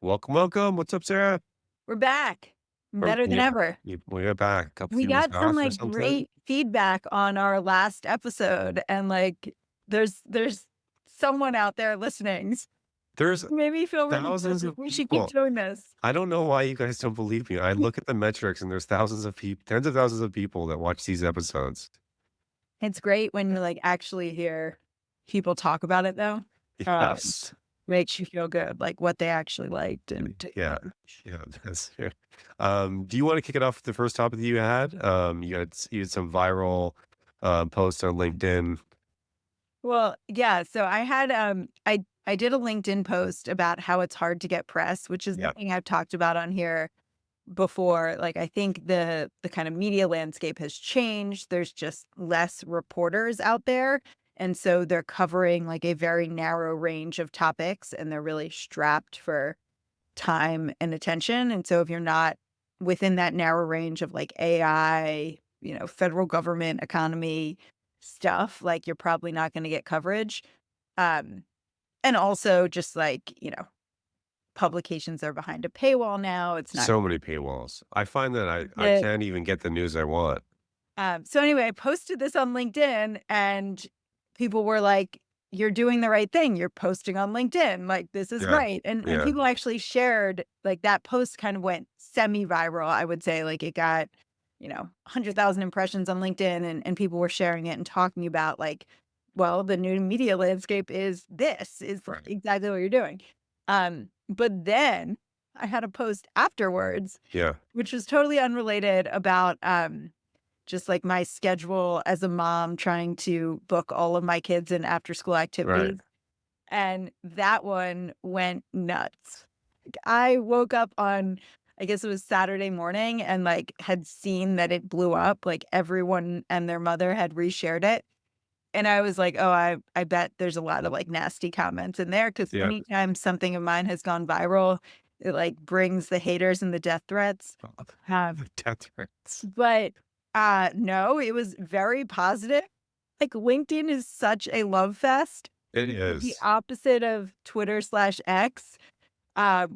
Welcome, welcome. What's up, Sarah? We're back. Or Better than yeah, ever. we're back. A We few weeks got some, off or like, something. great feedback on our last episode, and, like, there's someone out there listening. There's Made me feel really good. thousands Like, of we should keep people. doing this. I don't know why you guys don't believe me. I look at the metrics and there's thousands of people, tens of thousands of people that watch these episodes. It's great when you, like, actually hear people talk about it, though. Um, Yes. Makes you feel good, like, what they actually liked and Yeah. Yeah. That's fair. Do you want to kick it off with the first topic that you had? You had some viral posts on LinkedIn. Well, yeah, so I did a LinkedIn post about how it's hard to get press, which is the Yeah. thing I've talked about on here before. Like, I think the kind of media landscape has changed. There's just less reporters out there, and so they're covering, like, a very narrow range of topics, and they're really strapped for time and attention, and so if you're not within that narrow range of, like, AI, federal government, economy stuff, like, you're probably not gonna get coverage. Um, and also just, like, publications are behind a paywall now. It's not So many paywalls. I find that I the can't even get the news I want. so anyway, I posted this on LinkedIn, and people were like, "You're doing the right thing. You're posting on LinkedIn. Like, this is Yeah. right." And Yeah. people actually shared, like, that post kind of went semi-viral, I would say. Like, it got, 100,000 impressions on LinkedIn, and people were sharing it and talking about, like, well, the new media landscape is Right. exactly what you're doing. But then I had a post afterwards, Yeah. which was totally unrelated, about just, like, my schedule as a mom trying to book all of my kids in after school Right. activities, and that one went nuts. Like, I woke up on, I guess it was Saturday morning, and, like, had seen that it blew up, like, everyone and their mother had reshared it, and I was like, "Oh, I bet there's a lot of, like, nasty comments in there, because Yeah. anytime something of mine has gone viral, it, like, brings the haters and the death threats." Um The death threats. but, no, it was very positive. Like, LinkedIn is such a love fest. It It's like the is. opposite of Twitter/X,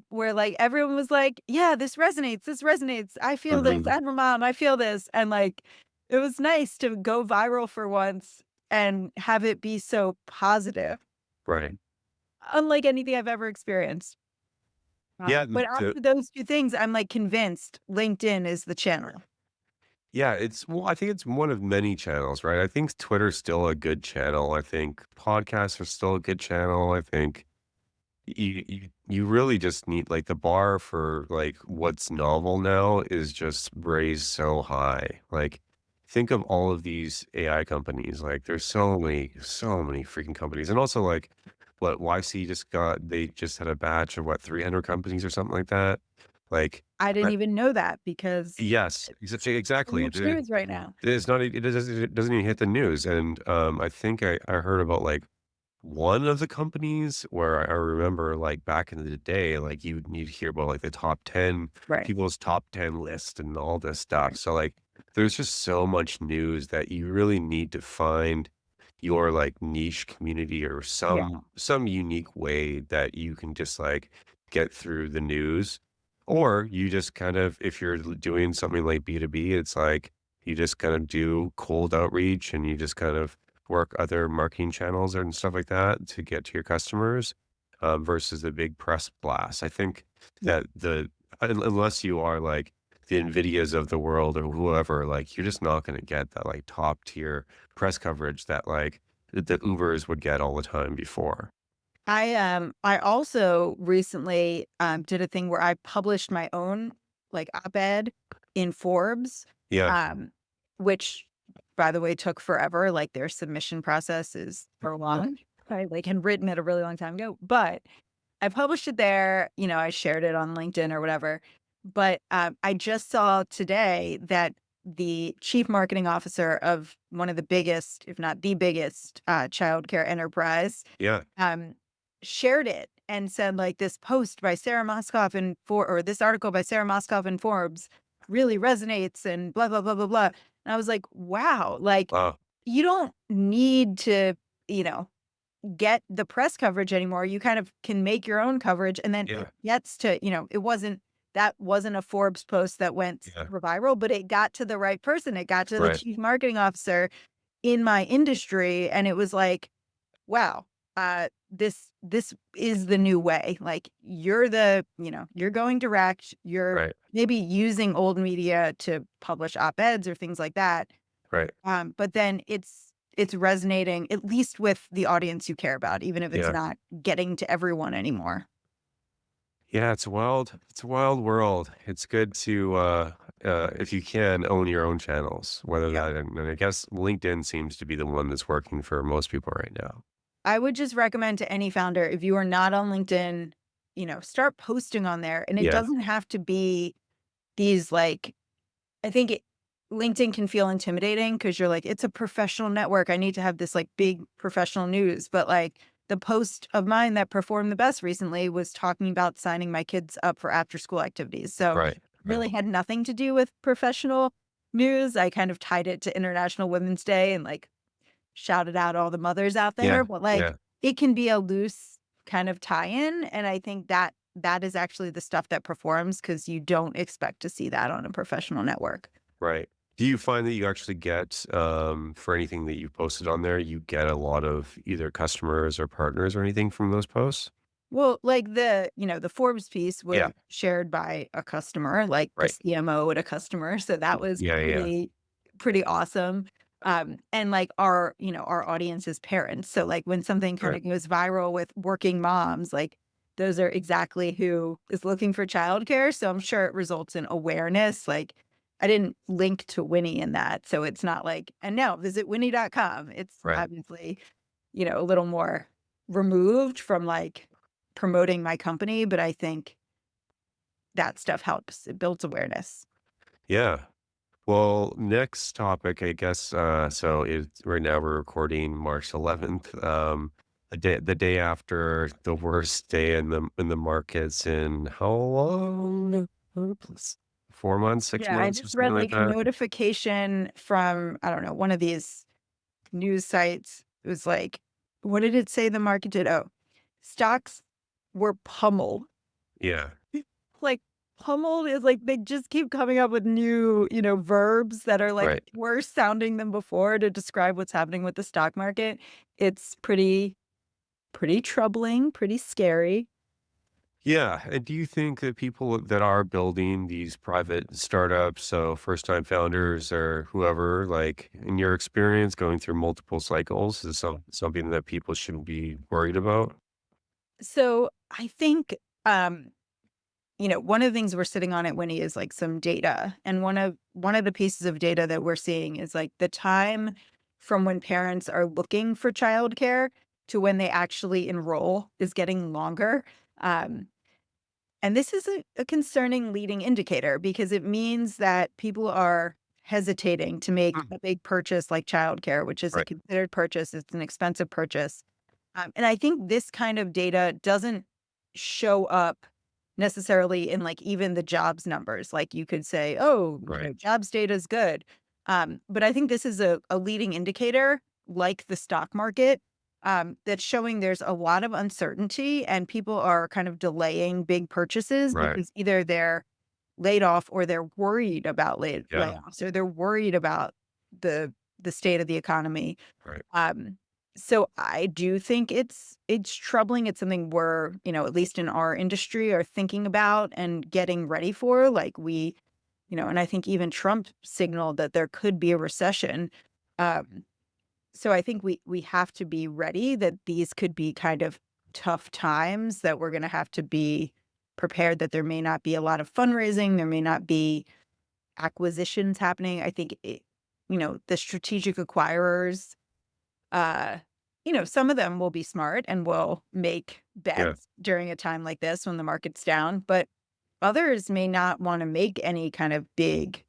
where, like, everyone was like, "Yeah, this resonates, I feel this, Mhm. I'm a mom, I feel this," and, like, it was nice to go viral for once and have it be so positive, Right. unlike anything I've ever experienced. Yeah, But after those 2 things, I'm, like, convinced LinkedIn is the channel. yeah, I think it's one of many channels, right? I think Twitter's still a good channel. I think podcasts are still a good channel. I think you really just need like the bar for like what's novel now is just raised so high. Like think of all of these AI companies. Like there's so many freaking companies. And also like what YC they just had a batch of what 300 companies or something like that. Like I didn't I- even know that because yes, so exactly. much news right now. It's not it doesn't even hit the news. And I think I heard about like one of the companies where I remember, like, back in the day, like, you'd hear about, like, the top 10 Right. people's top 10 list and all this stuff. So, like, there's just so much news that you really need to find your, like, niche community or Yeah. some unique way that you can just, like, get through the news. Or you just kind of if you're doing something like B2B, it's like you just kind of do cold outreach and you just kind of work other marketing channels and stuff like that to get to your customers, versus the big press blast. I think Yeah. that unless you are like the NVIDIAs of the world or whoever, like you're just not going to get that like top tier press coverage that like the Ubers would get all the time before. I also recently, did a thing where I published my own, like, op-ed in Forbes, Yeah. um, which, by the way, took forever. Like, their submission process is prolonged. I, like, had written it a really long time ago, but I published it there. I shared it on LinkedIn or whatever, but, I just saw today that the chief marketing officer of one of the biggest, if not the biggest, childcare enterprise, Yeah. um, shared it and said, like, "This post by Sarah Moskoff in for or this article by Sarah Moskoff in Forbes really resonates," and blah, blah, blah, blah, blah. And I was like, "Wow," like, Wow. you don't need to, you know get the press coverage anymore. You kind of can make your own coverage, and then it Yeah. gets to, that wasn't a Forbes post that went Yeah. super viral, but it got to the right person. It got to the Right. chief marketing officer in my industry, and it was like, wow, this is the new way. Like, you're going direct, you're Right. maybe using old media to publish op-eds or things like that. Right. But then it's resonating at least with the audience you care about, even if it's Yeah. not getting to everyone anymore. Yeah, it's a wild world. It's good to, if you can, own your own channels, whether Yep. that and I guess LinkedIn seems to be the one that's working for most people right now. I would just recommend to any founder, if you are not on LinkedIn, start posting on there. And it Yeah. doesn't have to be these like, I think LinkedIn can feel intimidating because you're like, it's a professional network. I need to have this like big professional news. But like the post of mine that performed the best recently was talking about signing my kids up for after school activities. So Right. Right. really had nothing to do with professional news. I kind of tied it to International Women's Day and like shouted out all the mothers out there. Yeah. But like Yeah. it can be a loose kind of tie in. And I think that that is actually the stuff that performs because you don't expect to see that on a professional network. Right. Do you find that you actually get, for anything that you've posted on there, you get a lot of either customers or partners or anything from those posts? Well, like the Forbes piece was Yeah. shared by a customer, like the Right. CMO at a customer. So that was Yeah. Yeah. pretty awesome. And like our audience is parents. So like when something kind Right. of goes viral with working moms, like those are exactly who is looking for childcare. So I'm sure it results in awareness. Like I didn't link to Winnie in that. So it's not like, and now visit Winnie.com. It's Right. obviously, a little more removed from like promoting my company, but I think that stuff helps. It builds awareness. Yeah. Well, next topic, I guess, so it's right now we're recording March 11th, the day after the worst day in the markets in how long? 4 months, 6 Yeah, I months, or just something read like like a that? notification from, I don't know, one of these news sites. It was like, what did it say the market did? Oh, stocks were pummeled. Yeah. Like pummeled is like they just keep coming up with new, verbs that are like Right. worse sounding than before to describe what's happening with the stock market. It's pretty troubling, pretty scary. Yeah, and do you think that people that are building these private startups, so first-time founders or whoever, like, in your experience, going through multiple cycles is something that people shouldn't be worried about? So I think one of the things we're sitting on at Winnie is like some data. And one of the pieces of data that we're seeing is like the time from when parents are looking for childcare to when they actually enroll is getting longer. Um, and this is a concerning leading indicator because it means that people are hesitating to make Mm. a big purchase like childcare, which is a Right. considered purchase. It's an expensive purchase. And I think this kind of data doesn't show up necessarily in like even the jobs numbers. Like you could say, oh, Right. jobs data is good. But I think this is a leading indicator, like the stock market, that's showing there's a lot of uncertainty and people are kind of delaying big purchases Right. because either they're laid off or they're worried about Yeah. layoffs or they're worried about the state of the economy. Right. um, so I do think it's troubling. It's something we're, at least in our industry, are thinking about and getting ready for. Like and I think even Trump signaled that there could be a recession. Um, so I think we have to be ready that these could be kind of tough times that we're going to have to be prepared that there may not be a lot of fundraising, there may not be acquisitions happening. I think the strategic acquirers, uh, some of them will be smart and will make Yeah. bets during a time like this when the market's down, but others may not want to make any kind of big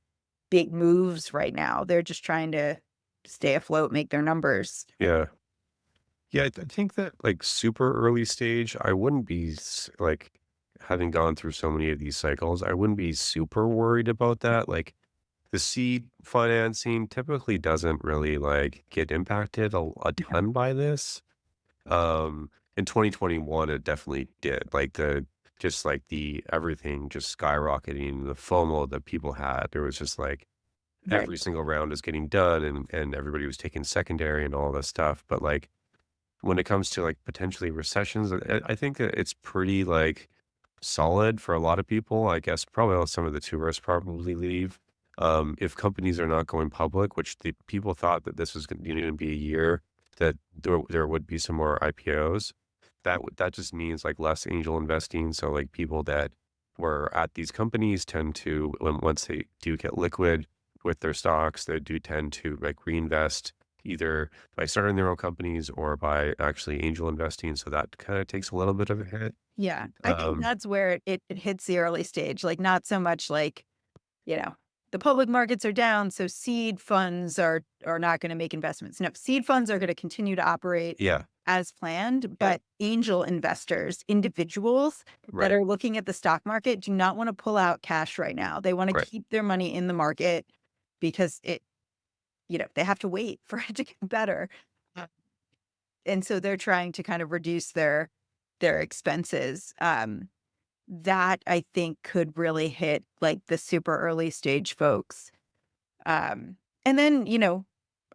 moves right now. They're just trying to stay afloat, make their numbers. Yeah. Yeah, I think that, like, super early stage, I wouldn't be like, having gone through so many of these cycles, I wouldn't be super worried about that. Like, the seed financing typically doesn't really, like, get impacted a Yeah. ton by this. In 2021, it definitely did. Like the everything just skyrocketing, the FOMO that people had. There was just like Right. every single round is getting done and everybody was taking secondary and all this stuff. But like when it comes to like potentially recessions, I think that it's pretty like solid for a lot of people. I guess probably some of the tourists probably leave. If companies are not going public, which the people thought that this was going to be a year that there would be some more IPOs, that just means like less angel investing. So like people that were at these companies tend to once they do get liquid with their stocks, they do tend to like reinvest either by starting their own companies or by actually angel investing. So that kind of takes a little bit of a hit. Yeah. I think Um, that's where it hits the early stage, like, not so much like, you know, the public markets are down, so seed funds are not gonna make investments. No, seed funds are gonna continue to operate yeah, as planned, but angel investors, individuals that right, are looking at the stock market do not wanna pull out cash right now. They wanna right. keep their money in the market because they have to wait for it to get better. Uh, and so they're trying to kind of reduce their expenses. That I think could really hit like the super early stage folks. And then,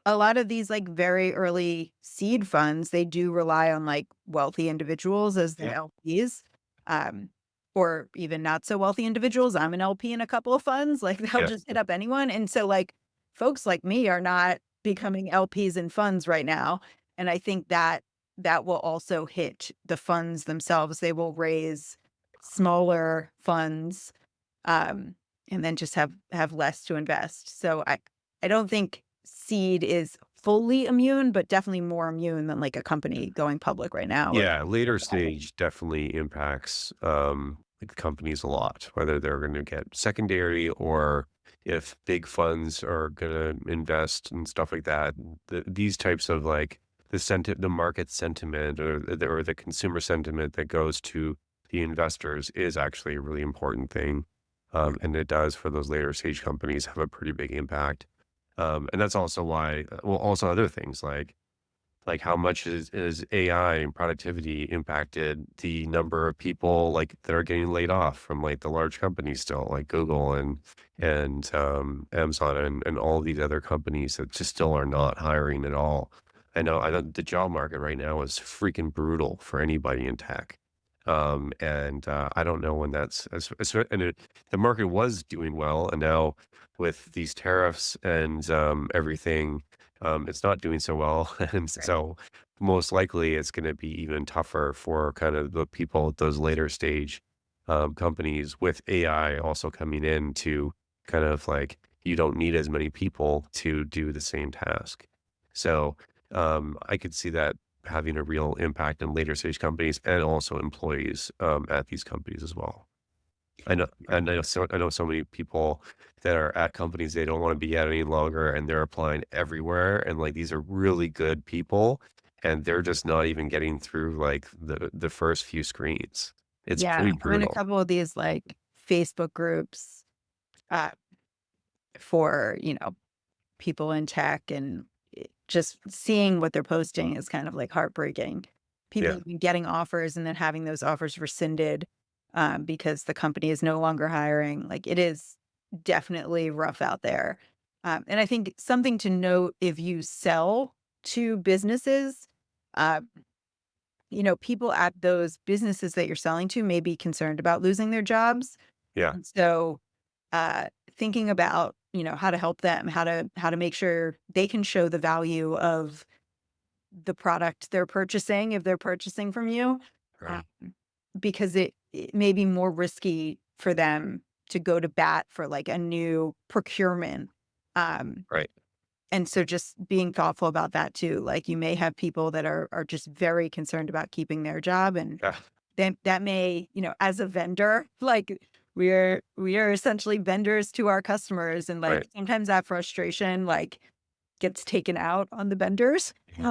a lot of these like very early seed funds, they do rely on like wealthy individuals as their Yeah, LPs. Um, or even not so wealthy individuals. I'm an LP in a couple of funds, like they'll yeah, just hit up anyone. And so like folks like me are not becoming LPs in funds right now. And I think that that will also hit the funds themselves. They will raise smaller funds, um, and then just have less to invest. So I don't think seed is fully immune, but definitely more immune than like a company going public right now or yeah. Later stage definitely impacts like companies a lot, whether they're going to get secondary or if big funds are going to invest and stuff like that. These types of like the market sentiment or the consumer sentiment that goes to the investors is actually a really important thing. And it does for those later stage companies have a pretty big impact. And that's also why, well, also other things like how much is AI and productivity impacted the number of people like that are getting laid off from like the large companies still like Google and Amazon and all these other companies that just still are not hiring at all. I know the job market right now is freaking brutal for anybody in tech. And I don't know when the market was doing well, and now with these tariffs and everything, it's not doing so well. And right. so most likely it's going to be even tougher for kind of the people at those later stage companies with AI also coming in to kind of like you don't need as many people to do the same task. So I could see that having a real impact in later stage companies and also employees at these companies as well. I know so many people that are at companies they don't want to be at any longer, and they're applying everywhere. And like these are really good people, and they're just not even getting through like the first few screens. It's Yeah, pretty I'm in a brutal. couple of these like Facebook groups uh, for people in tech, and just seeing what they're posting is kind of like heartbreaking. People Yeah, have been getting offers and then having those offers rescinded because the company is no longer hiring. Like it is definitely rough out there. And I think something to note if you sell to businesses, uh, people at those businesses that you're selling to may be concerned about losing their jobs. yeah, And so thinking about, how to help them, how to make sure they can show the value of the product they're purchasing if they're purchasing from you, uh, right, because it may be more risky for them to go to bat for like a new procurement. Um, right. and so just being thoughtful about that too. Like you may have people that are just very concerned about keeping their job, and Yeah, then that may, as a vendor, like we are essentially vendors to our customers, and like right. sometimes that frustration like gets taken out on the vendors. Yeah,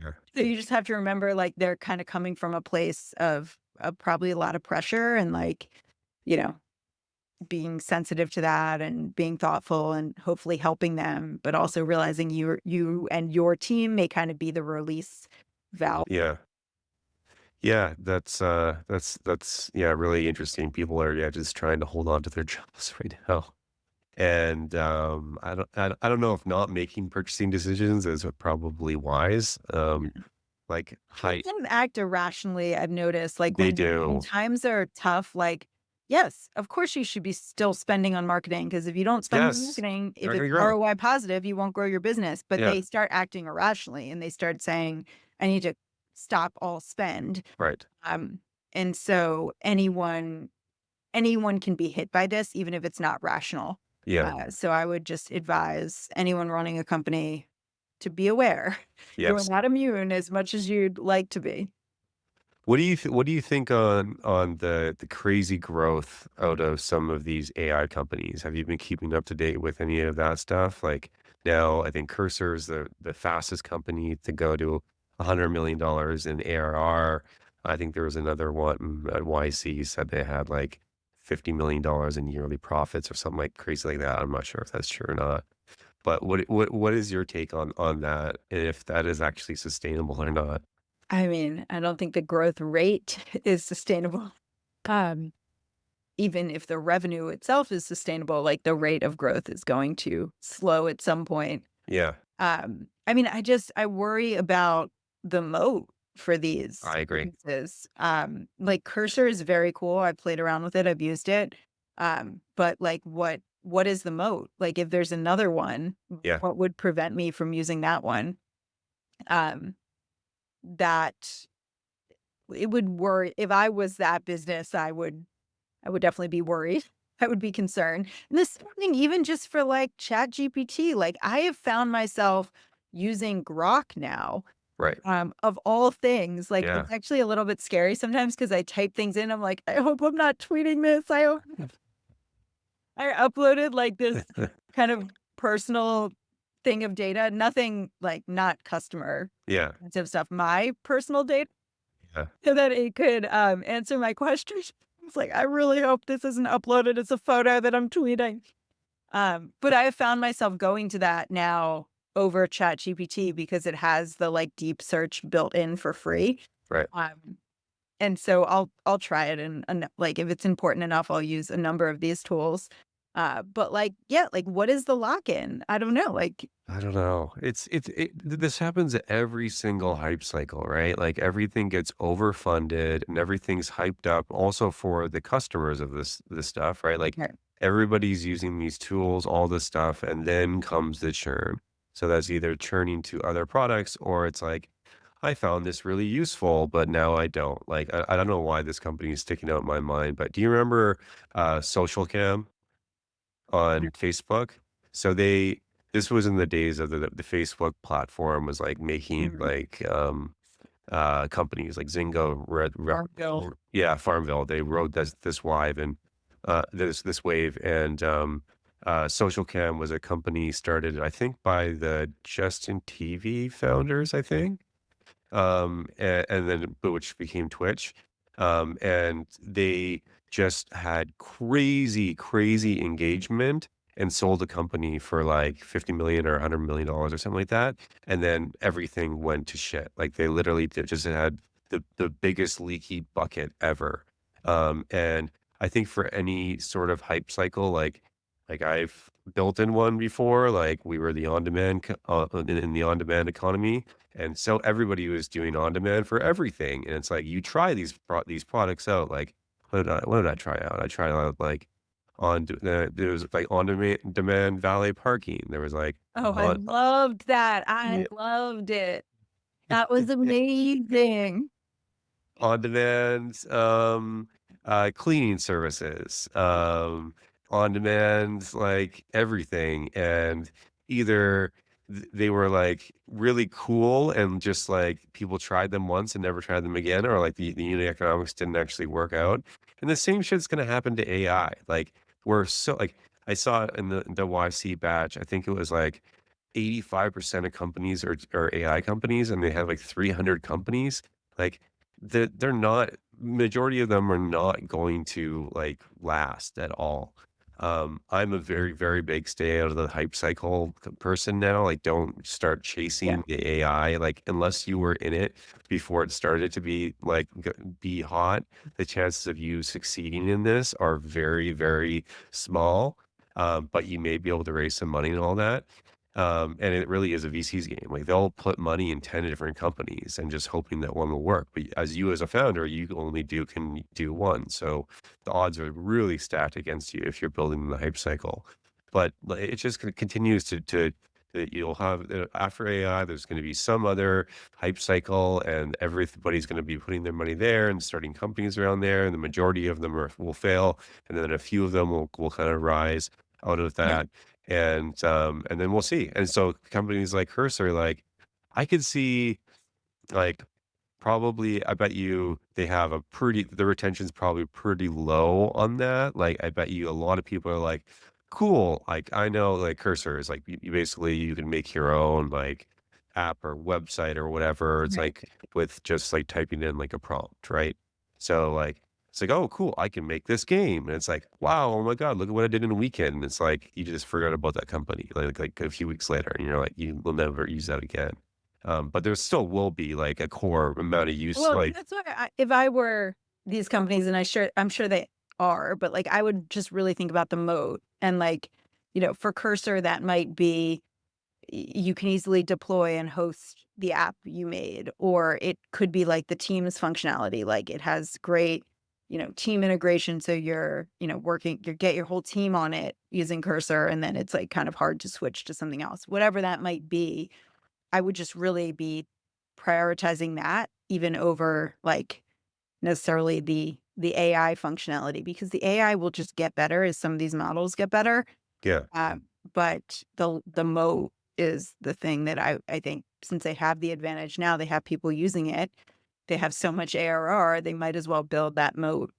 yeah, So you just have to remember like they're kind of coming from a place of probably a lot of pressure, and like, you know, being sensitive to that and being thoughtful and hopefully helping them, but also realizing you and your team may kind of be the release valve yeah. Yeah, that's yeah, really interesting. People are, yeah, just trying to hold on to their jobs right now. And, I don't know if not making purchasing decisions is probably wise. Like, People hi can act irrationally, I've noticed, like, they when do. times are tough, like, yes, of course you should be still spending on marketing because if you don't spend on Yes, marketing, they're if gonna it's grow. ROI positive, you won't grow your business, but Yeah, they start acting irrationally and they start saying, "I need to stop all spend." right. Um, and so anyone can be hit by this, even if it's not rational. Yeah, So I would just advise anyone running a company to be aware. You're yes. not immune as much as you'd like to be. What do you think on the crazy growth out of some of these AI companies? Have you been keeping up to date with any of that stuff? Like now, I think Cursor is the fastest company to go to $100 million in ARR. I think there was another one at YC said they had like $50 million in yearly profits or something like crazy like that. I'm not sure if that's true or not. But what is your take on that, and if that is actually sustainable or not? I mean, I don't think the growth rate is sustainable. Um, Even if the revenue itself is sustainable, like the rate of growth is going to slow at some point. Yeah, I mean, I worry about the moat for these I agree. businesses. Like Cursor is very cool. I've played around with it. I've used it. But like what is the moat? Like if there's another one, Yeah. what would prevent me from using that one? Um, that it would worry if I was that business, I would definitely be worried. I would be concerned. And this thing, even just for like Chat GPT, like I have found myself using Grok now. Right. Of all things, like Yeah. it's actually a little bit scary sometimes because I type things in. I'm like, I hope I'm not tweeting this. I hope I uploaded like this kind of personal thing of data, nothing like not customer Yeah. sensitive stuff, my personal data Yeah. so that it could, answer my questions. It's like, I really hope this isn't uploaded as a photo that I'm tweeting. But I have found myself going to that now over ChatGPT because it has the, like, deep search built in for free. Right. Um, and so I'll try it and like, if it's important enough, I'll use a number of these tools. But, like, yeah, like, what is the lock-in? I don't know, like I don't know. This happens at every single hype cycle, right? Like everything gets overfunded and everything's hyped up also for the customers of this stuff, right? Like Right. everybody's using these tools, all this stuff, and then comes the churn. So that's either churning to other products or it's like, I found this really useful, but now I don't. Like I don't know why this company is sticking out in my mind, but do you remember Social Cam on Facebook? So this was in the days of the Facebook platform was like making Mhm. like companies like Zynga Farmville. yeah, Farmville. They rode this wave and this wave and Social Cam was a company started I think by the Justin TV founders, I think. And then but which became Twitch. And they just had crazy, crazy engagement and sold the company for like 50 million or $100 million or something like that. And then everything went to shit. Like they literally just had the biggest leaky bucket ever. And I think for any sort of hype cycle, like I've built in one before, like we were the on-demand in the on-demand economy, and so everybody was doing on demand for everything. And it's like you try these products out. Like what did I try out? I tried out like there was like on demand valet parking. There was like Oh, I on loved that. I yeah, loved it. That was amazing. on demand cleaning services, on demand like everything. And either they were like really cool and just like people tried them once and never tried them again, or like the unit economics didn't actually work out. And the same shit's gonna happen to AI. Like we're so like I saw in the YC batch, I think it was like 85% of companies are AI companies and they have like 300 companies. Like they're not majority of them are not going to like last at all. I'm a very, very big stay out of the hype cycle person now. Like, don't start Yeah. chasing the AI. Like, unless you were in it before it started to be like be hot, the chances of you succeeding in this are very, very small. But you may be able to raise some money and all that. And it really is a VC's game. Like they'll put money in 10 different companies and just hoping that one will work. But as a founder, you only can do one. So the odds are really stacked against you if you're building the hype cycle. But it just continues that you'll have after AI, there's going to be some other hype cycle, and everybody's going to be putting their money there and starting companies around there, and the majority of them will fail, and then a few of them will kind of rise out of Yeah. that, and then we'll see. And so companies like Cursor, like I could see like probably, I bet you they have the retention's probably pretty low on that. Like, I bet you a lot of people are like, cool. Like, I know like Cursor is like, you basically, you can make your own like app or website or whatever. It's Right. like with just like typing in like a prompt, right? So like, it's like, oh, cool. I can make this game. And it's like, wow, oh my God, look at what I did in a weekend. And it's like, you just forgot about that company like a few weeks later. And you're like, you will never use that again. But there still will be like a core amount of use, Well, like that's why if I were these companies, and I'm sure they are, but like I would just really think about the moat and like, for Cursor, that might be you can easily deploy and host the app you made, or it could be like the Teams functionality. Like it has great, team integration. So you're, you get your whole team on it using Cursor, and then it's like kind of hard to switch to something else. Whatever that might be, I would just really be prioritizing that even over like necessarily the AI functionality, because the AI will just get better as some of these models get better. yeah. But the moat is the thing that I think, since they have the advantage now, they have people using it. They have so much ARR, they might as well build that moat.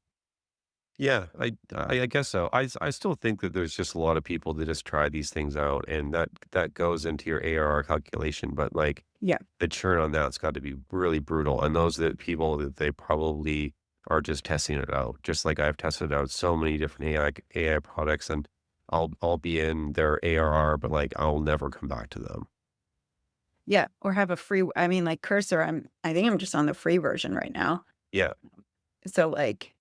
Yeah, I guess so. I still think that there's just a lot of people that just try these things out, and that goes into your ARR calculation, but, like, Yeah. the churn on that's got to be really brutal, and those that people that they probably are just testing it out, just like I've tested out so many different AI products, and I'll be in their ARR, but, like, I'll never come back to them. Yeah, or have a free, I mean, like Cursor, I think I'm just on the free version right now. Yeah, So, like,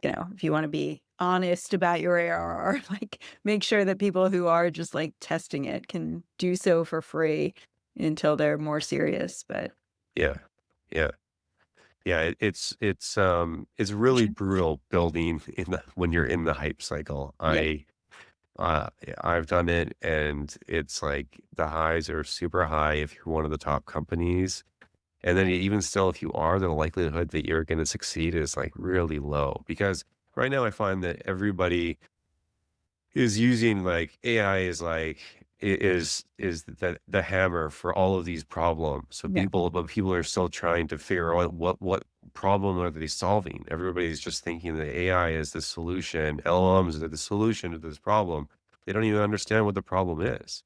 if you wanna be honest about your ARR, like, make sure that people who are just, like, testing it can do so for free until they're more serious, but yeah, yeah. Yeah, it's really brutal building when you're in the hype cycle. yeah, I've done it, and it's like the highs are super high if you're one of the top companies, and then even still, if you are, the likelihood that you're gonna succeed is like really low because right now I find that everybody is using like AI is like is the hammer for all of these problems. So yeah, people are still trying to figure out what problem are they solving. Everybody's just thinking that AI is the solution, LLMs are the solution to this problem. They don't even understand what the problem is.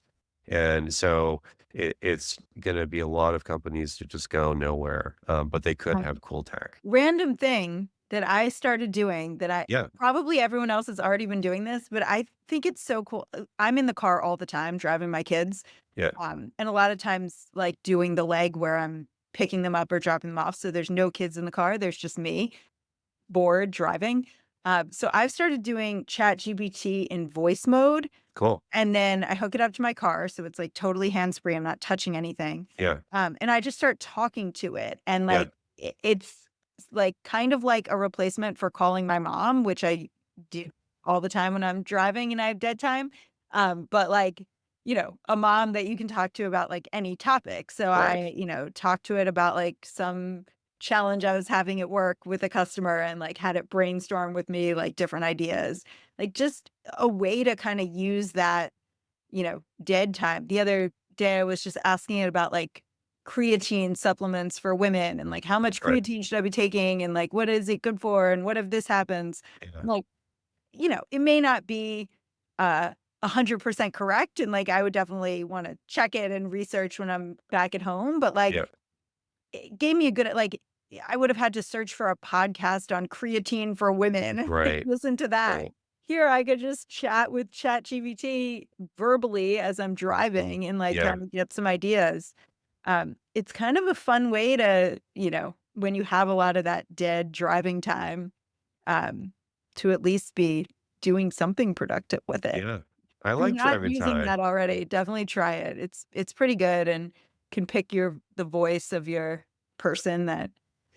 And so it's going to be a lot of companies to just go nowhere, but they could yeah. have cool tech. Random thing that I started doing that I Yeah, probably everyone else has already been doing this, but I think it's so cool. I'm in the car all the time driving my kids, yeah, and a lot of times, like, doing the leg where I'm picking them up or dropping them off, so there's no kids in the car, there's just me, bored driving. So I've started doing ChatGPT in voice mode, cool. and then I hook it up to my car, so it's, like, totally hands-free, I'm not touching anything, Yeah, and I just start talking to it, and, yeah, like, it's, like, kind of like a replacement for calling my mom, which I do all the time when I'm driving and I have dead time, but, like, a mom that you can talk to about, like, any topic, so right, I, talked to it about, like, some challenge I was having at work with a customer and, like, had it brainstorm with me, like, different ideas, like, just a way to kinda use that, dead time. The other day, I was just asking it about, like, creatine supplements for women and, like, how much right. creatine should I be taking and, like, what is it good for and what if this happens? Yeah, Like, it may not be, uh, 100% correct, and, like, I would definitely wanna check it and research when I'm back at home, but, like, yeah, it gave me a good, like, I would have had to search for a podcast on creatine for women, like, right. listen to that. Cool. here I could just chat with ChatGPT verbally as I'm driving and, like, Yeah. kind of get some ideas. It's kind of a fun way to, when you have a lot of that dead driving time, um, to at least be doing something productive with it. Yeah. I If you're like not driving using time. that already, definitely try it. It's pretty good and can pick the voice of your person that,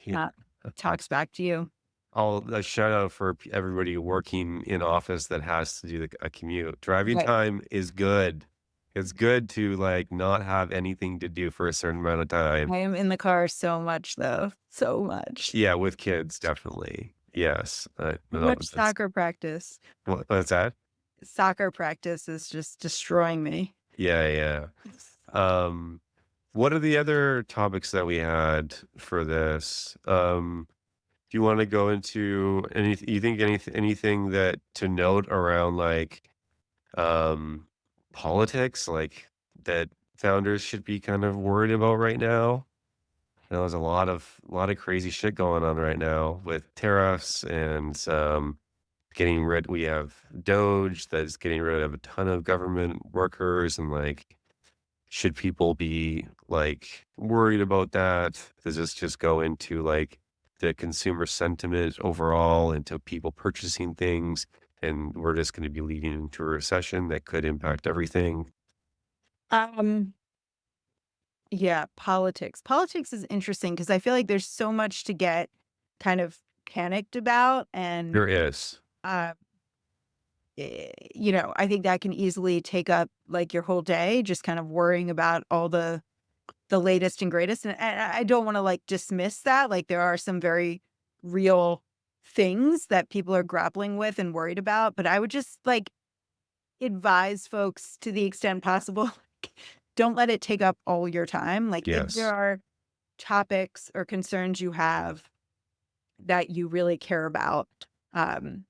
Yeah. uh, talks back to you. I'll a shout out for everybody working in office that has to do a commute. Driving Right. time is good. It's good to like not have anything to do for a certain amount of time. I am in the car so much, though, so much. Yeah, with kids, definitely. Yes. Too No, much that's soccer practice. what's that? Soccer practice is just destroying me. Yeah, yeah. Um, what are the other topics that we had for this? Do you want to go into you think anything that to note around like um politics, like that founders should be kind of worried about right now? There's a lot of crazy shit going on right now with tariffs and getting rid we have Doge that's getting rid of a ton of government workers and like should people be like worried about that? Does this just go into like the consumer sentiment overall into people purchasing things and we're just going to be leading into a recession that could impact everything? Um, yeah, politics. Politics is interesting because I feel like there's so much to get kind of panicked about, and, There is. uh, I think that can easily take up, like, your whole day, just kind of worrying about all the latest and greatest, and I don't wanna, like, dismiss that, like, there are some very real things that people are grappling with and worried about, but I would just, like, advise folks to the extent possible, don't let it take up all your time, like, if there Yes. are topics or concerns you have that you really care about, um,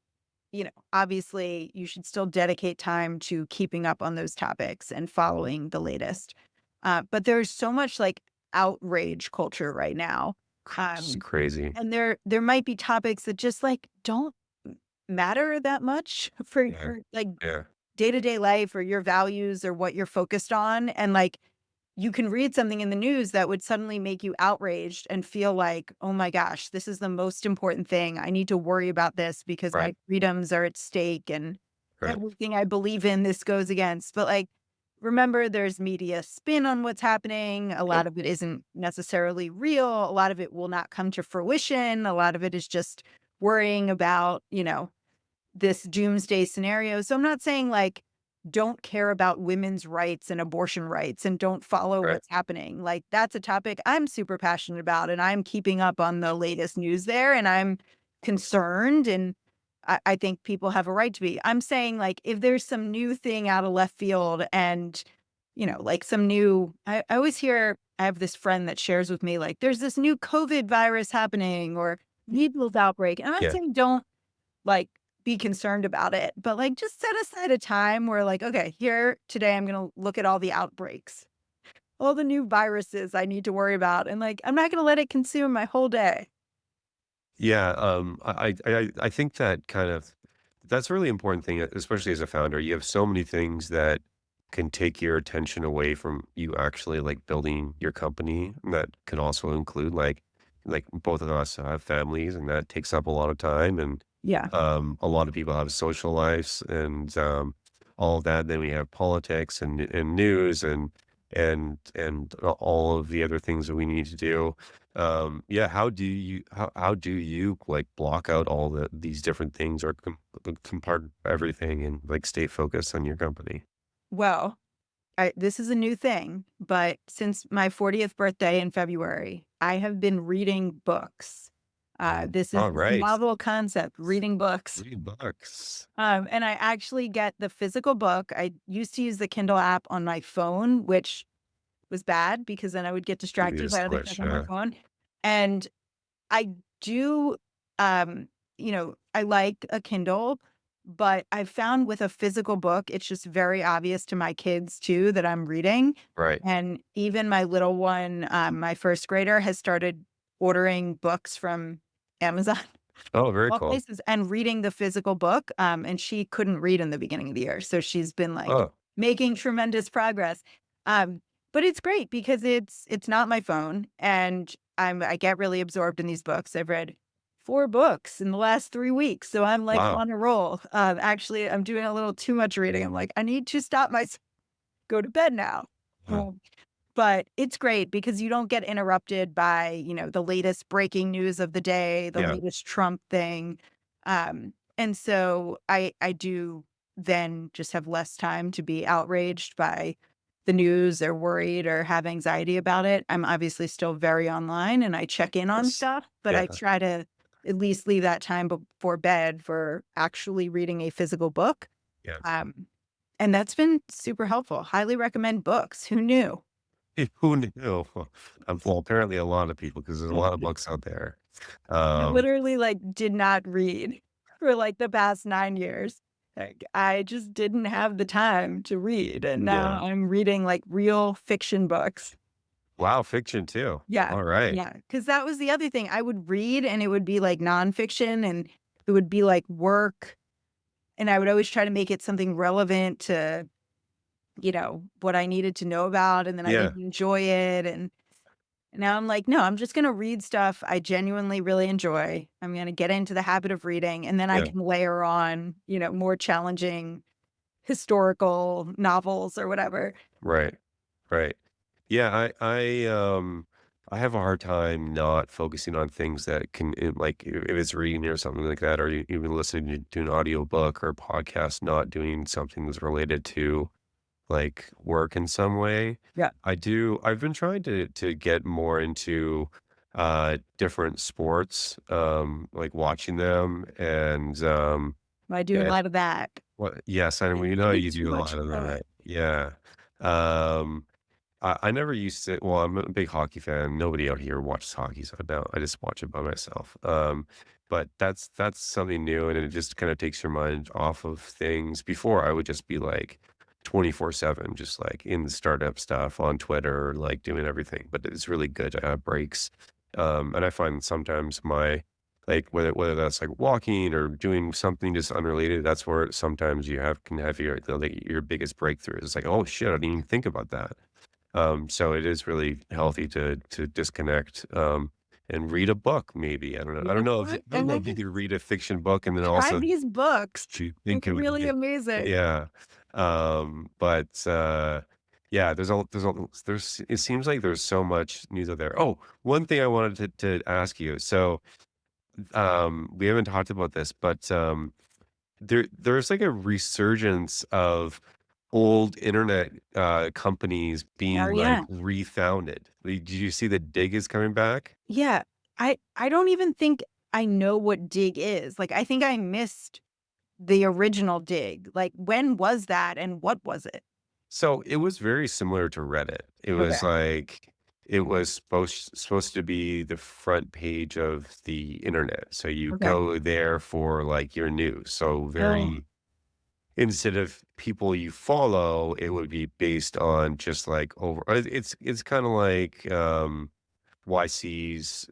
obviously, you should still dedicate time to keeping up on those topics and following the latest. But there's so much like outrage culture right now. It's Um, crazy. and there might be topics that just like don't matter that much for Yeah. your like Yeah. day-to-day life or your values or what you're focused on. And like you can read something in the news that would suddenly make you outraged and feel like, "Oh my gosh, this is the most important thing. I need to worry about this because Right. my freedoms are at stake and Right. everything I believe in this goes against." But like, remember there's media spin on what's happening. A Yep. lot of it isn't necessarily real. A lot of it will not come to fruition. A lot of it is just worrying about, this doomsday scenario. So I'm not saying like don't care about women's rights and abortion rights and don't follow Right. what's happening. Like that's a topic I'm super passionate about and I'm keeping up on the latest news there and I'm concerned and I think people have a right to be. I'm saying like if there's some new thing out of left field and like some new I always hear I have this friend that shares with me like there's this new COVID virus happening or needles outbreak. And I'm not Yeah. saying don't like, be concerned about it, but, like, just set aside a time where, like, "Okay, here today, I'm gonna look at all the outbreaks, all the new viruses I need to worry about, and, like, I'm not gonna let it consume my whole day." Yeah, I think that kind of that's a really important thing, especially as a founder. You have so many things that can take your attention away from you actually like building your company. And that can also include like both of us have families, and that takes up a lot of time. And Yeah. a lot of people have social lives and all of that. Then we have politics and news and all of the other things that we need to do. Yeah, how do you like block out all these different things or compart everything and like stay focused on your company? Well, this is a new thing, but since my 40th birthday in February, I have been reading books. This is All this right. novel concept, reading books. $3. And I actually get the physical book. I used to use the Kindle app on my phone, which was bad because then I would get Give me distracted a by other stuff switch. on my phone. And I do, I like a Kindle, but I've found with a physical book, it's just very obvious to my kids too that I'm reading. Right. And even my little one, my first grader, has started ordering books from Amazon. Oh, very All cool. places, and reading the physical book, and she couldn't read in the beginning of the year, so she's been, like, Oh, making tremendous progress, um, but it's great because it's not my phone, and I get really absorbed in these books. I've read 4 books in the last 3 weeks, so I'm, like, wow. on a roll. Actually, I'm doing a little too much reading. I'm like, "I need to stop myself, go to bed now." Wow. But it's great because you don't get interrupted by, the latest breaking news of the day, the Yeah. latest Trump thing. And so I do then just have less time to be outraged by the news or worried or have anxiety about it. I'm obviously still very online and I check in on Yes. stuff, but I Yeah. try to at least leave that time before bed for actually reading a physical book. Yes. Um, and that's been super helpful. Highly recommend books. Who knew? Who knew? Well, apparently a lot of people, because there's a lot of books out there. I Um, literally, like, did not read for, like, the past 9 years. Like, I just didn't have the time to read, and yeah. now I'm reading, like, real fiction books. Wow, fiction too. Yeah, All right. yeah, because that was the other thing. I would read, and it would be, like, nonfiction, and it would be, like, work, and I would always try to make it something relevant to, what I needed to know about, and then I Yeah. didn't enjoy it, and now I'm like, "No, I'm just gonna read stuff I genuinely really enjoy. I'm gonna get into the habit of reading, and then I Yeah. can layer on, more challenging historical novels or whatever." Right. Right. Yeah, I have a hard time not focusing on things that like if it's reading or something like that, or even listening to an audiobook or podcast, not doing something that's related to like work in some way. Yeah. I've been trying to get more into different sports, like watching them I do a and lot of that. what yes, and we know you Too do a much lot of fun. that. Yeah. Um I never used to well, I'm a big hockey fan. Nobody out here watches hockey, so I just watch it by myself. But that's something new, and it just kinda takes your mind off of things. Before, I would just be, like, 24/7, just, like, in the startup stuff on Twitter, like, doing everything, but it's really good to have breaks. And I find sometimes whether that's, like, walking or doing something just unrelated, that's where sometimes can have your biggest breakthrough. It's like, "Oh, shit, I didn't even think about that." So it is really healthy to disconnect, and read a book maybe. I don't know. I Read don't a know if book I don't and know then if you just could read a fiction book and then try also these books. to It's think of really yeah, amazing. yeah. But yeah, there's it seems like there's so much news out there. Oh, one thing I wanted to ask you. So, we haven't talked about this, but there's like a resurgence of old internet, companies Oh, being, like, yeah. refounded. Like, did you see that Dig is coming back? Yeah. I don't even think I know what dig is. Like, I think I missed the original dig. Like, when was that and what was it? So, it was very similar to Reddit. Okay. It was supposed to be the front page of the internet. So, you Okay. go there for, like, your news. So, Oh, very instead of people you follow, it would be based on just, like, it's kinda like, YC's,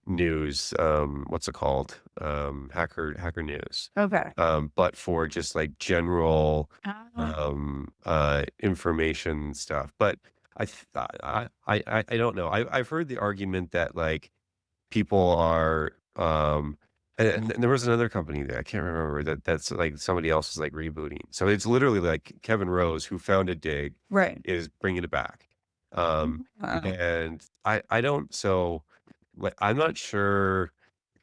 news, what's it called? Hacker News. okay. But for just, like, general, Ah, information stuff. But I th I don't know. I've heard the argument that, like, people are, and there was another company there, I can't remember that's, like, somebody else is, like, rebooting. So it's literally, like, Kevin Rose, who founded Dig, right. is bringing it back. Um, Wow. and I don't so, like, I'm not sure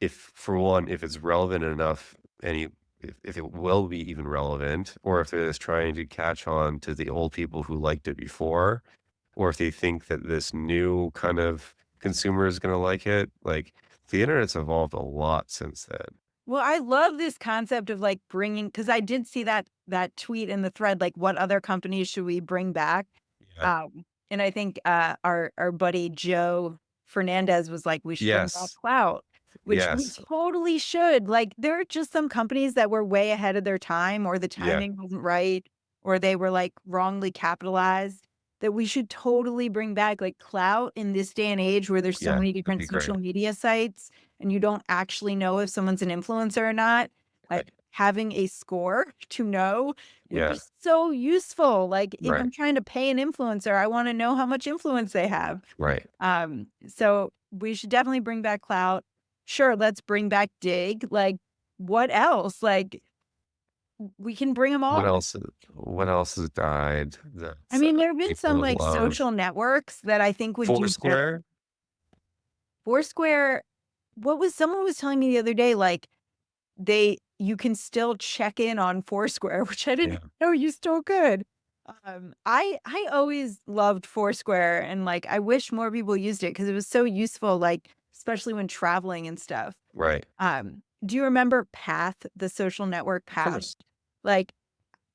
if, for one, if it's relevant enough, if it will be even relevant, or if they're just trying to catch on to the old people who liked it before, or if they think that this new kind of consumer is gonna like it. Like, the internet's evolved a lot since then. Well, I love this concept of, like, bringing because I did see that tweet in the thread, like, "What other companies should we bring back?" Yeah. And I think, our buddy Joe Fernandez was like, "We should bring back Yes. Clout," which we Yes. totally should. Like, there are just some companies that were way ahead of their time, or the Yeah. timing wasn't right, or they were, like, wrongly capitalized, that we should totally bring back, like, Clout in this day and age where there's so Yeah. many That'd different be great. social media sites. and you don't actually know if someone's an influencer or not, like Right. having a score to know would Yeah. be so useful. Like if Right. I'm trying to pay an influencer, I want to know how much influence they have. Right. So we should definitely bring back clout. Sure, let's bring back dig. Like, what else? Like, we can bring them What all. else? What else has died? I That's mean, there have been some people like love social networks that I think would do better. Foursquare. Foursquare, what was someone was telling me the other day, like you can still check in on Foursquare, which I didn't Yeah. know you still could. I always loved Foursquare and like I wish more people used it because it was so useful, like especially when traveling and stuff. Right. Do you remember Path, the social network Of Path? course. Like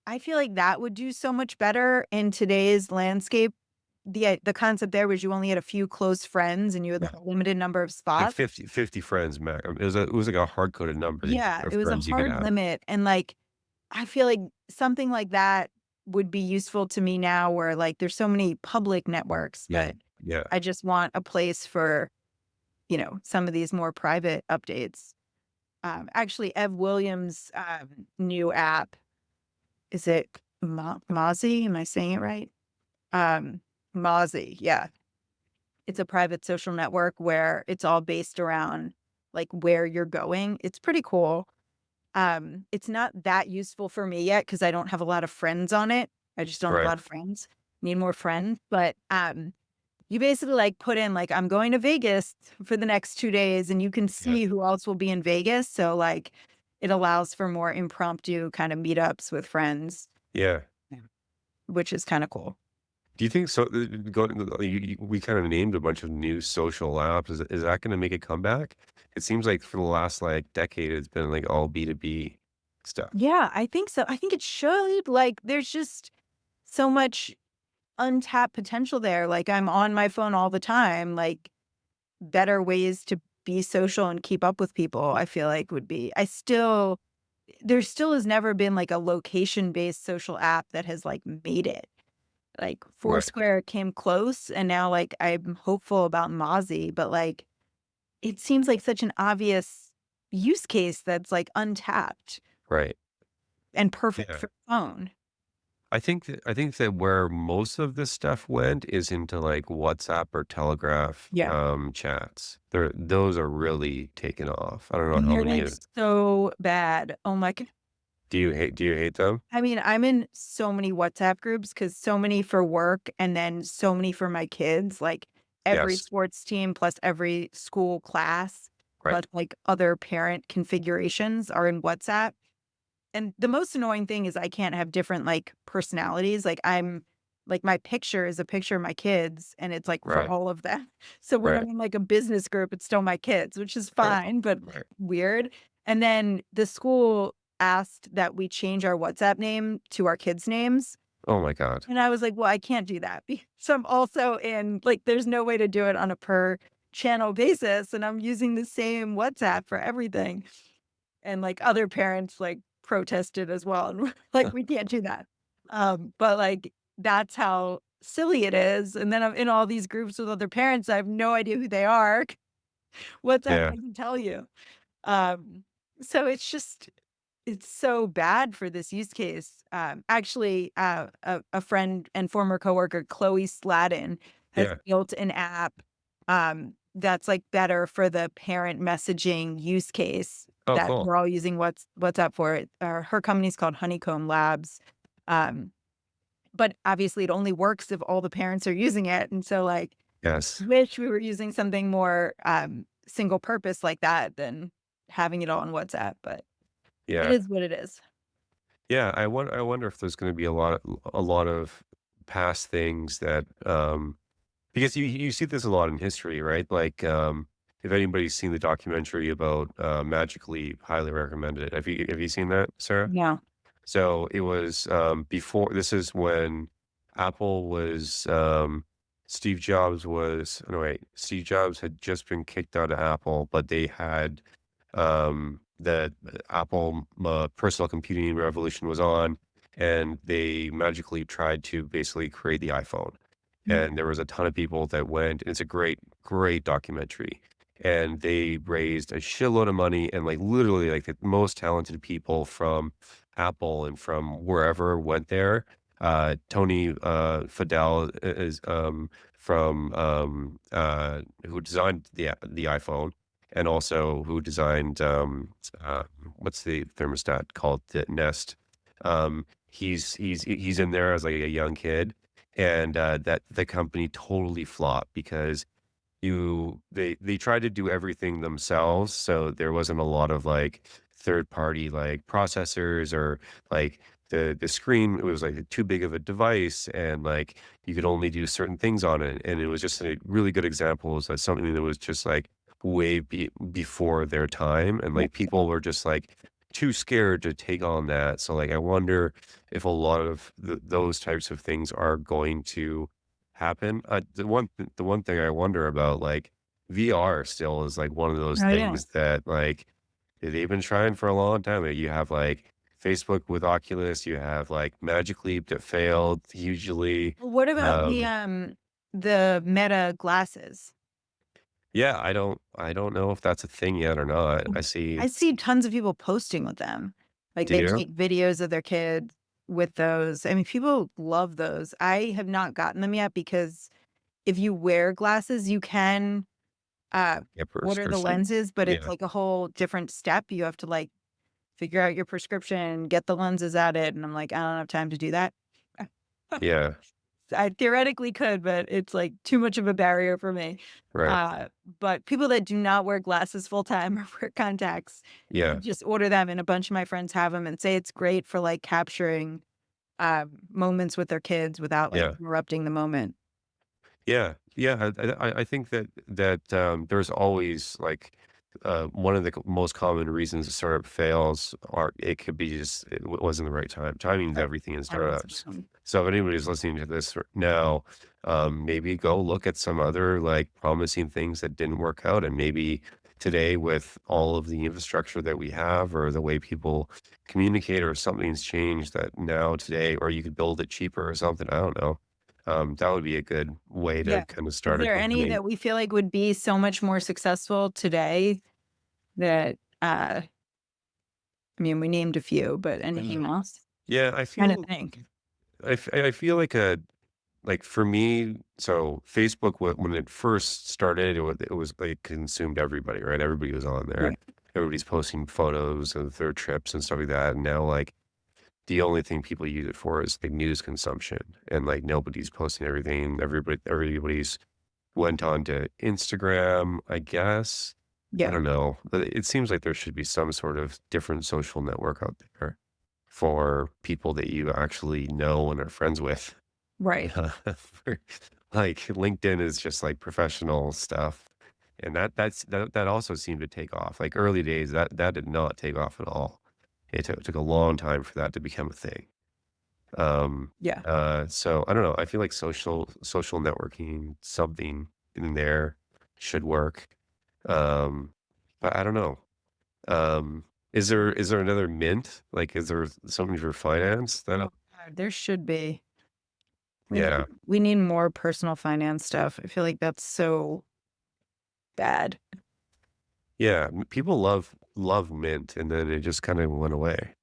I feel like that would do so much better in today's landscape. The concept there was you only had a few close friends and you had Yeah. like a limited number of Like spots. 50 friends max. It was like a hard coded number Yeah, of it was a friends you could hard have. limit, and, like, I feel like something like that would be useful to me now where, like, there's so many public networks, Yeah. but Yeah. I just want a place for, some of these more private updates. Actually, Ev Williams' new app, is it Mozi? Am I saying it right? Um, Mozi, yeah. It's a private social network where it's all based around, like, where you're going. It's pretty cool. It's not that useful for me yet because I don't have a lot of friends on it. I just don't have a Right. lot of friends. Need more friends, but, you basically, like, put in, like, "I'm going to Vegas for the next 2 days," and you can Yeah. see who else will be in Vegas, so, like, it allows for more impromptu kind of meetups with friends, Yeah. yeah, which is kinda cool. Do you think so? We kind of named a bunch of new social apps. Is that going to make a comeback? It seems like for the last like decade, it's been like all B2B stuff. Yeah, I think so. I think it should, like, there's just so much untapped potential there, like, I'm on my phone all the time, like better ways to be social and keep up with people, I feel like would be there still has never been like a location-based social app that has like made it. Like Right. Foursquare came close and now like I'm hopeful about Mozi, but like it seems like such an obvious use case that's like untapped Right. and perfect Yeah. for phone. I think that where most of this stuff went is into like WhatsApp or Telegraph Yeah. chats. Those are really taken off. I don't know And how they're many like so bad. Oh my do you hate them? I mean, I'm in so many WhatsApp groups because so many for work and then so many for my kids, like every Yes. sports team plus every school class, plus Right. like other parent configurations are in WhatsApp. And the most annoying thing is I can't have different like personalities. Like my picture is a picture of my kids and it's like for Right. all of them. So when Right. I'm in like a business group, it's still my kids, which is Right. fine, but Right. weird. And then the school asked that we change our WhatsApp name to our kids' names. Oh my God. And I was like, well, I can't do that. So I'm also in like, there's no way to do it on a per channel basis. And I'm using the same WhatsApp for everything. And, like, other parents, like, protested as well, and were like, "We can't do that." But, like, that's how silly it is, and then I'm in all these groups with other parents, I have no idea who they are. WhatsApp Yeah. doesn't tell you. Um, so it's so bad for this use case. Actually, a friend and former coworker, Chloe Sladden, has Yeah. built an app, that's, like, better for the parent messaging use case Oh, that cool. we're all using WhatsApp for. Her company's called Honeycomb Labs, um, but obviously it only works if all the parents are using it, and so, like, Yes. wish we were using something more, single purpose like that than having it all on WhatsApp, but it Yeah. is what it is. Yeah. I wonder if there's going to be a lot of past things that because you see this a lot in history, right? Like if anybody's seen the documentary about Magic Leap, highly recommended it. Have you seen that, Sarah? Yeah. So it was before. This is when Apple was. Steve Jobs was. No, wait. Steve Jobs had just been kicked out of Apple, but they had the Apple personal computing revolution was on, and they magically tried to basically create the iPhone. Mm, And there was a ton of people that went. And it's a great, great documentary. and they raised a shitload of money, and, like, literally, like, the most talented people from Apple and from wherever went there. Tony, Fadell is, from, who designed the iPhone, and also who designed, what's the thermostat called? The Nest. He's in there as, like, a young kid, and, that the company totally flopped because they tried to do everything themselves, so there wasn't a lot of, like, third party, like, processors or, like, the screen, it was, like, too big of a device, and, like, you could only do certain things on it, and it was just a really good example of something that was just, like, way before their time, and, Yeah. like, people were just, like, too scared to take on that, so, like, I wonder if a lot of those types of things are going to happen. The one thing I wonder about, like, VR still is, like, one of those Oh, yeah. things that, like, they've been trying for a long time. Like, you have, like, Facebook with Oculus, you have, like, Magic Leap that failed hugely. Well, what about Um, the Meta glasses? yeah, I don't know if that's a thing yet or not. I see I see tons of people posting with them. Like, do they you? take videos of their kids with those. I mean, people love those. I have not gotten them yet because if you wear glasses, you can, Yeah, order the prescription? lenses, but it's Yeah, like a whole different step. You have to, like, figure out your prescription, get the lenses added, and I'm like, "I don't have time to do that." yeah, I theoretically could, but it's, like, too much of a barrier for me. right. Uh, but people that do not wear glasses full time or wear contacts, Yeah, just order them, and a bunch of my friends have them and say it's great for, like, capturing, moments with their kids without, like, yeah. interrupting the moment. Yeah, yeah, I think that there's always, like, one of the most common reasons a startup fails, or it could be just it wasn't the right time. Timing's Right. everything in Timing's startups. everything. So if anybody's listening to this now, maybe go look at some other, like, promising things that didn't work out, and maybe today with all of the infrastructure that we have or the way people communicate or something's changed that now today or you could build it cheaper or something, I don't know. That would be a good way to Yeah. kinda Is start a there any company. that we feel like would be so much more successful today that, I mean, we named a few, but anything else? Yeah, Trying to think. I feel like, for me so Facebook, when it first started, it was, like, consumed everybody, right? Everybody was on there. Right. Everybody's posting photos of their trips and stuff like that, and now, like, the only thing people use it for is, like, news consumption, and, like, nobody's posting everything. Everybody's went on to Instagram, I guess. I Yeah. don't know, but it seems like there should be some sort of different social network out there for people that you actually know and are friends with. Right. Yeah. Like, LinkedIn is just, like, professional stuff, and that also seemed to take off. Like, early days, that did not take off at all. It took a long time for that to become a thing. Yeah. So I don't know, I feel like social networking, something in there should work. Um, but I don't know. Um, is there another Mint? Like, is there something for finance that Oh, God, there should be. We need yeah. we need more personal finance stuff. I feel like that's so bad. Yeah, people love Mint, and then it just kinda went away.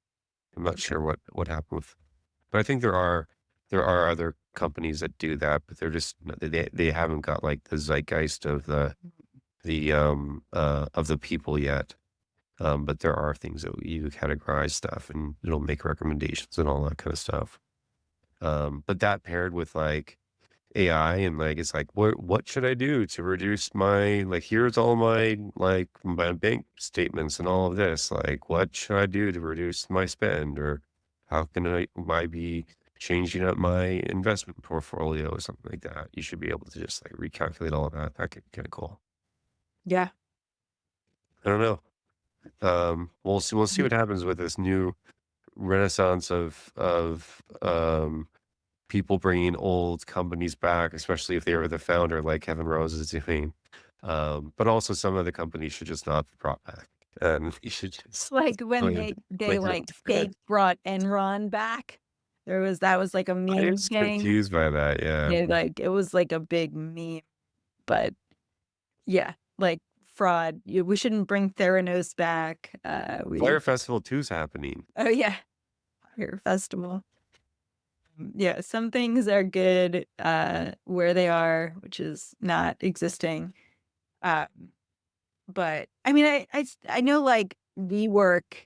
I'm not Yeah. sure what happened with but I think there are other companies that do that, but they're just they haven't got, like, the zeitgeist of the people yet. But there are things that you categorize stuff, and it'll make recommendations and all that kinda stuff. But that paired with, like, AI and, like, it's like, what should I do to reduce my like, here's all my, like, my bank statements and all of this, like, what should I do to reduce my spend, or how can I be changing up my investment portfolio or something like that? You should be able to just, like, recalculate all of that. That could be kinda cool. Yeah. I don't know. We'll see Mhm. what happens with this new renaissance of people bringing old companies back, especially if they were the founder like Kevin Rose is doing. But also some of the companies should just not be brought back, and you should just Like when leave they, leave it like, there. fake brought Enron back. That was, like, a I meme was thing. confused by that, yeah. Yeah, like, it was, like, a big meme, but yeah, like, fraud. We shouldn't bring Theranos back. Fire Festival 2 is happening. Oh yeah, Fire Festival. Yeah, some things are good where they are, which is not existing. Uh, but I mean, I know like WeWork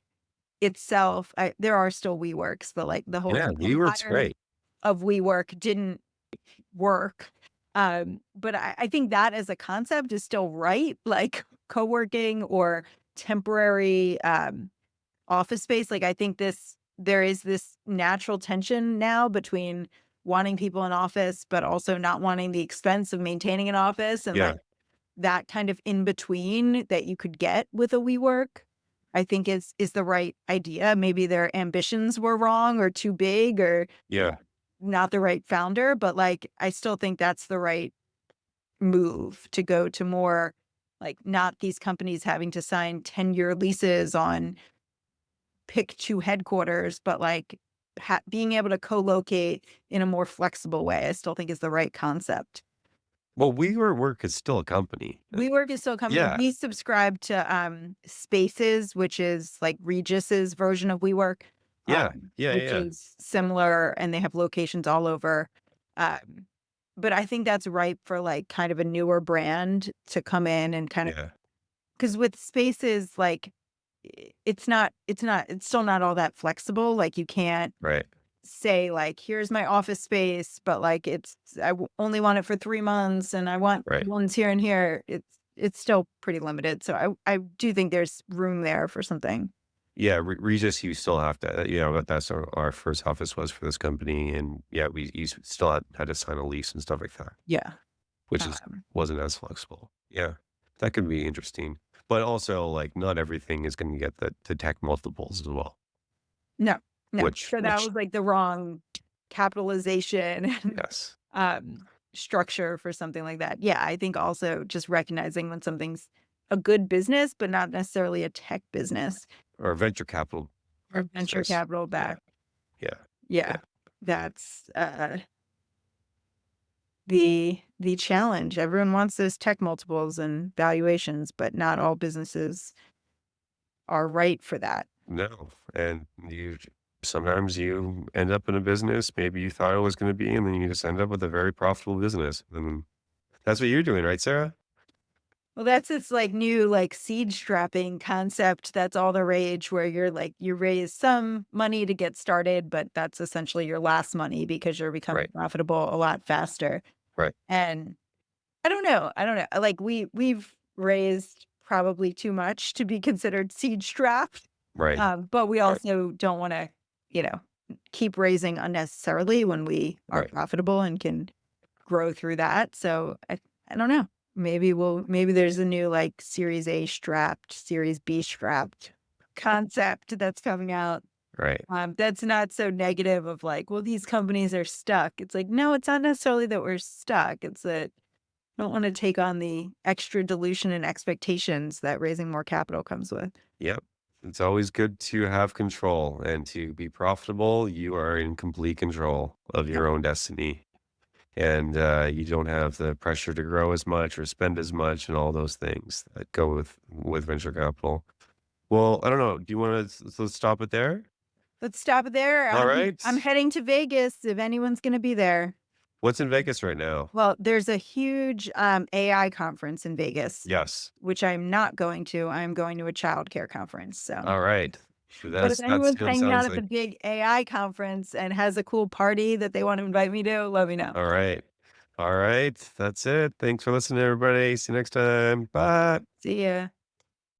itself. There are still WeWorks, but like the whole Yeah, WeWork's empire great. of WeWork didn't work. But I think that as a concept is still right, like co-working or temporary office space. Like I think there is this natural tension now between wanting people in office, but also not wanting the expense of maintaining an office and Yeah, like that kind of in between that you could get with a WeWork. I think is the right idea. Maybe their ambitions were wrong or too big or yeah. not the right founder, but, like, I still think that's the right move to go to more, like, not these companies having to sign 10-year leases on pick 2 headquarters, but, like, being able to co-locate in a more flexible way, I still think is the right concept. Well, WeWork is still a company. WeWork is still a company. Yeah, We subscribe to, Spaces, which is, like, Regis's version of WeWork, yeah, yeah, which yeah, is similar, and they have locations all over. But I think that's ripe for, like, kind of a newer brand to come in and kind of yeah. because with Spaces, like, it's still not all that flexible, like, you can't Right, say, like, "Here's my office space," but, like, only want it for 3 months, and I want right. ones here and here. It's still pretty limited, so I do think there's room there for something. Yeah, Regis, you still have to, that's our first office was for this company, and yeah, you still had to sign a lease and stuff like that, Yeah. which is Um, wasn't as flexible. Yeah, that could be interesting, but also like not everything is going to get the tech multiples as well, no, no. which So that was, like, the wrong capitalization and, yes, um, structure for something like that. Yeah, I think also just recognizing when something's a good business, but not necessarily a tech business or venture capital or venture business. capital Yeah, back. yeah, Yeah, yeah, that's, the challenge. Everyone wants those tech multiples and valuations, but not all businesses are right for that. no, and sometimes you end up in a business maybe you thought it was going to be, and then you just end up with a very profitable business, and that's what you're doing, right, Sarah? Well, that's this, like, new, like, seed strapping concept that's all the rage where you're, like you raise some money to get started, but that's essentially your last money because you're becoming Right, profitable a lot faster, right, and I don't know, like, we've raised probably too much to be considered seed strapped, right, but we right, also don't wanna, you know, keep raising unnecessarily when we are right. profitable and can grow through that, so I don't know. Maybe there's a new, like, Series A strapped, Series B strapped concept that's coming out, Right. that's not so negative of like, "Well, these companies are stuck." It's like, "No, it's not necessarily that we're stuck, it's that I don't wanna take on the extra dilution and expectations that raising more capital comes with." Yep. It's always good to have control and to be profitable. You are in complete control of Yep. your own destiny. And you don't have the pressure to grow as much or spend as much and all those things that go with venture capital. Well, I don't know. Do you want to let's stop it there? Let's stop it there. All I'm right. heading to Vegas if anyone's gonna be there. What's in Vegas right now? Well, there's a huge, AI conference in Vegas, Yes. which I'm not going to. I'm going to a childcare conference, so All right. but if That anyone's hanging out sounds at the like big AI conference and has a cool party that they wanna invite me to, let me know. all right. All right. That's it. Thanks for listening, everybody. See you next time. Bye. See ya.